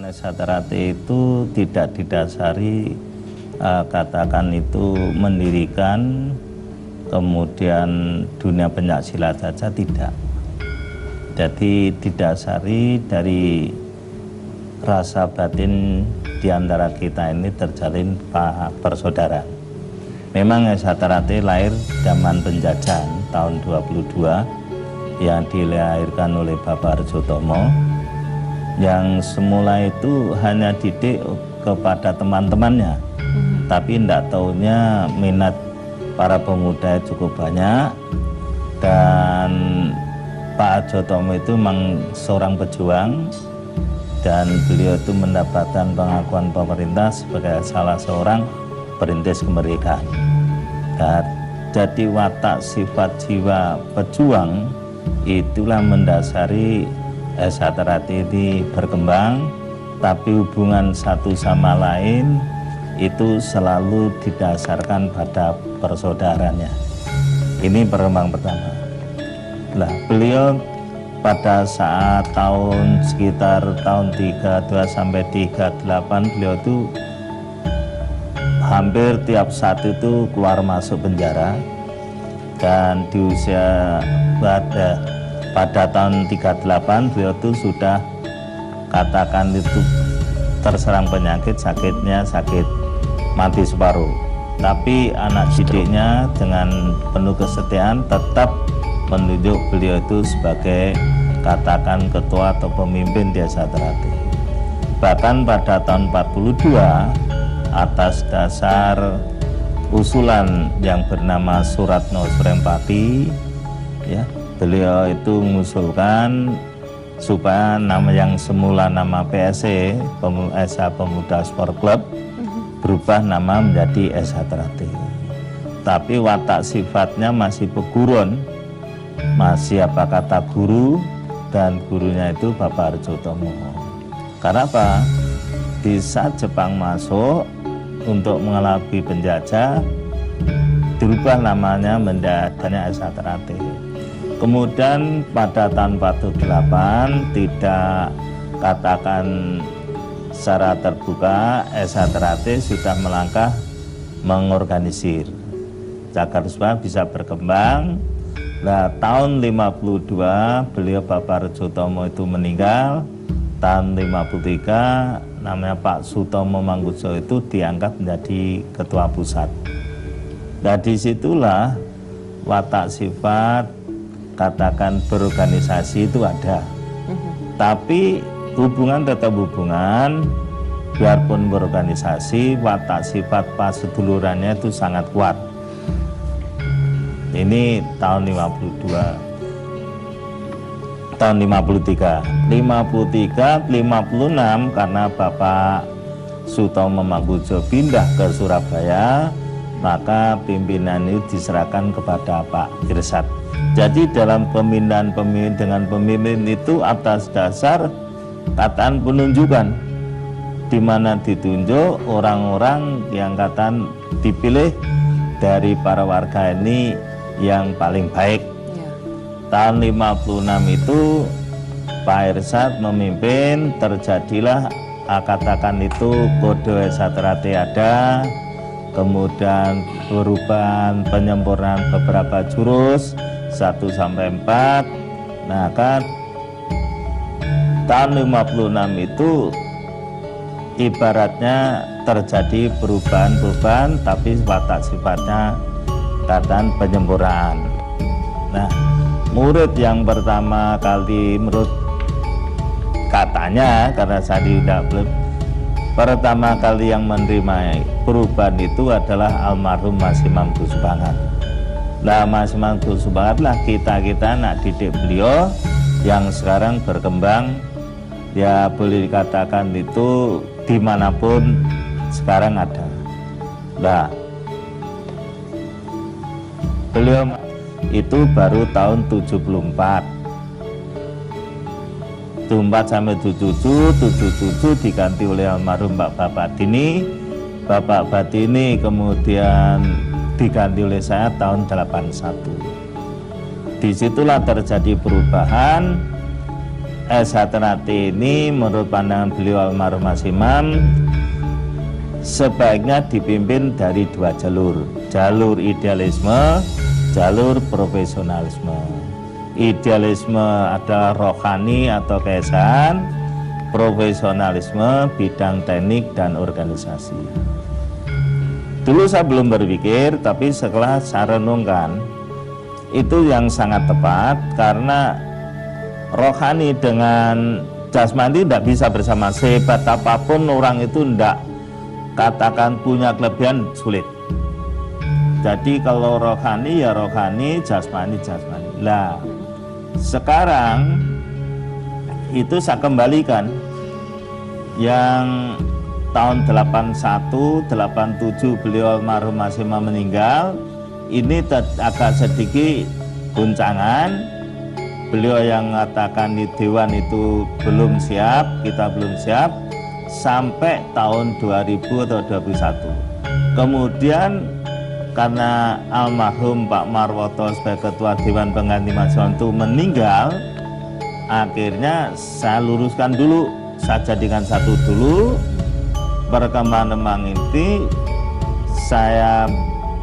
Saterate itu tidak didasari katakan itu mendirikan kemudian dunia pencaksilat saja, tidak. Jadi didasari dari rasa batin di antara kita ini terjalin persaudaraan. Memang Saterate lahir zaman penjajahan tahun 22 yang dilahirkan oleh Bapak Harjotomo, yang semula itu hanya didik kepada teman-temannya, tapi tidak taunya minat para pemuda cukup banyak, dan Pak Harjotomo itu memang seorang pejuang, dan beliau itu mendapatkan pengakuan pemerintah sebagai salah seorang perintis kemerdekaan. Dan jadi watak sifat jiwa pejuang itulah mendasari Saterate ini berkembang, tapi hubungan satu sama lain itu selalu didasarkan pada persaudaraannya. Ini perkembangan pertama. Nah, beliau pada saat sekitar tahun 32 sampai 38 beliau itu hampir tiap saat itu keluar masuk penjara, dan di usia pada tahun 38 beliau itu sudah katakan itu terserang penyakit, sakitnya sakit mati separuh, tapi anak didiknya dengan penuh kesetiaan tetap menunjuk beliau itu sebagai katakan ketua atau pemimpin di Saterate. Bahkan pada tahun 42 atas dasar usulan yang bernama Suratno Surempati, ya, beliau itu mengusulkan supaya nama yang semula nama PSC Pemuda Sport Club berubah nama menjadi Saterate. Tapi watak sifatnya masih peguron, masih apa kata guru, dan gurunya itu Bapak Harjotomo. Karena apa? Di saat Jepang masuk untuk mengelabui penjajah, dirubah namanya menjadi Saterate. Kemudian pada tahun 48 tidak katakan secara terbuka, Saterate sudah melangkah mengorganisir agar supaya bisa berkembang. Nah, tahun 52 beliau Bapak Harjotomo itu meninggal. Tahun 53 namanya Pak Sutomo Mangkujo itu diangkat menjadi ketua pusat. Nah, disitulah watak sifat katakan berorganisasi itu ada. Tapi hubungan tetap hubungan, biarpun berorganisasi, watak sifat pasedulurannya itu sangat kuat. Ini tahun 52. Tahun 53, 56 karena Bapak Sutomo Mangkujo pindah ke Surabaya, maka pimpinan itu diserahkan kepada Pak Irsad. Jadi dalam pemindahan pemimpin dengan pemimpin itu atas dasar kataan penunjukan, di mana ditunjuk orang-orang yang kataan dipilih dari para warga ini yang paling baik. Tahun 56 itu Pak Irsad memimpin, terjadilah katakan itu kode Saterate ada, kemudian perubahan penyempurnaan beberapa jurus 1 sampai 4. Nah, kan tahun 56 itu ibaratnya terjadi perubahan-perubahan, tapi watak sifatnya katakan penyempurnaan. Nah, murid yang pertama kali menurut katanya, karena saya tidak belum, pertama kali yang menerima perubahan itu adalah almarhum Mas Imam Gus Bangat. Nah, Mas Imam Gus Bangat lah kita anak didik beliau yang sekarang berkembang, ya boleh dikatakan itu dimanapun sekarang ada. Nah, beliau itu baru tahun 74. 74 sampai 77 diganti oleh almarhum Bapak Batini. Bapak Batini kemudian diganti oleh saya tahun 81. Disitulah terjadi perubahan, S.H. Ternate ini menurut pandangan beliau almarhum Mas Imam sebaiknya dipimpin dari dua jalur, jalur idealisme, jalur profesionalisme. Idealisme adalah rohani atau keesaan, profesionalisme bidang teknik dan organisasi. Dulu saya belum berpikir, tapi setelah saya renungkan itu yang sangat tepat, karena rohani dengan jasmani tidak bisa bersama. Sehebat apapun orang itu tidak katakan punya kelebihan, sulit. Jadi kalau rohani ya rohani, jasmani jasmani. Lah sekarang itu saya kembalikan yang tahun 81, 87 beliau almarhum Mas Imam meninggal. Ini agak sedikit guncangan. Beliau yang mengatakan di dewan itu belum siap, kita belum siap, sampai tahun 2000 atau 2021. Kemudian karena almarhum Pak Marwoto sebagai ketua Dewan Pengganti Mas Imam itu meninggal, akhirnya saya luruskan dulu, saya jadikan satu dulu. Perkembangan ini saya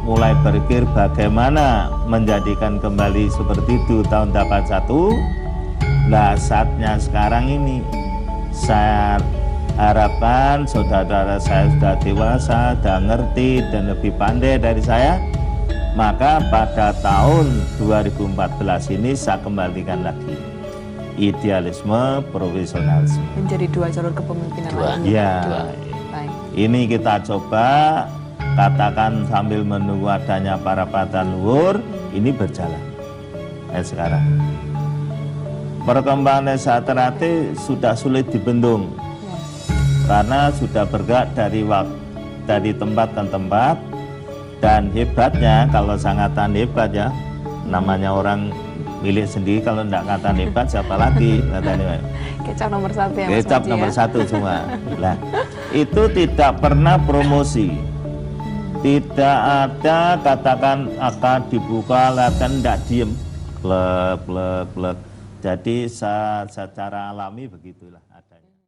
mulai berpikir bagaimana menjadikan kembali seperti itu tahun 81. Nah saatnya sekarang ini saya harapkan saudara-saudara saya sudah dewasa, sudah ngerti dan lebih pandai dari saya, maka pada tahun 2014 ini saya kembalikan lagi idealisme, profesionalisme menjadi dua jalur kepemimpinan lainnya. Ya, ini kita coba katakan sambil menunggu adanya para padan luhur, ini berjalan. Sekarang perkembangan S.H. Ternate sudah sulit dibendung, karena sudah bergerak dari tempat ke tempat. Dan hebatnya, kalau sangatan hebat ya, namanya orang milik sendiri, kalau tidak katan hebat siapa lagi katanya. Kecap nomor satu ya Mas Kecap Maji, nomor ya? satu semua. Nah, itu tidak pernah promosi. Tidak ada katakan akan dibuka, akan tidak diem, plek. Jadi secara alami begitulah.